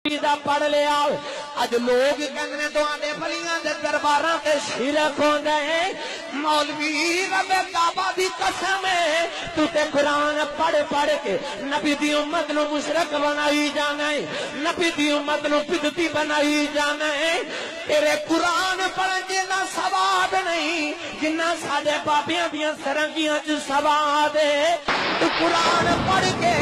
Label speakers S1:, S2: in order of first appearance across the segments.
S1: पढ़ लिया। अज लोग कहने तुहाडे बलियां दे दरबारां ते शिरक होंदे हैं। मौलवी रब्बे काबा दी कसम है तू ते कुरान पढ़ पढ़ के नबी दी उम्मत नू मुशरक बनाई जाना है, नबी दी उम्मत नू बिदती बनाई जाना है। तेरे कुरान पढ़न जिन्ना सवाब नहीं जिन्ना साडे बाबियां दियां सरंगियां च सवाब है। तू कुरान पढ़ के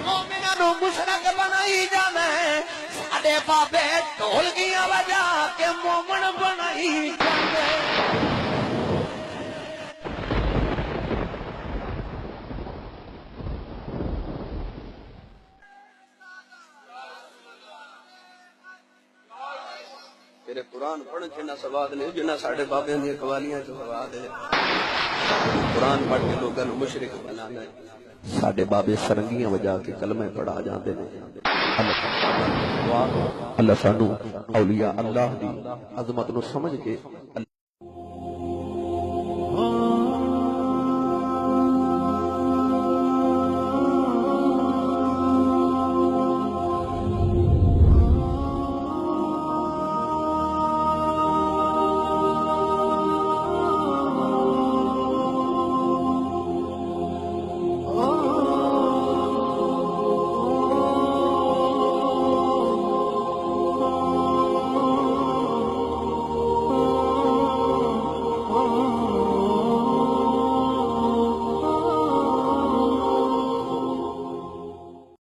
S1: मोमिना नू मुशरक बनाई जाना है। साडे बाबे ढोलकियां बजा के मोमन बनाई जाते।
S2: तेरे कुरान पढ़ जिन्ना सवाद नहीं जिन्ना साडे बाबे दी कवालियां च सवाद है। कुरान पढ़ के लोगों को मुशरिक बनाना है। साडे बाबे सरंगियां वजा के कलमे पढ़ा जाते हैं। अल्लाह सानू औलिया अल्लाह दी अजमत नू समझ के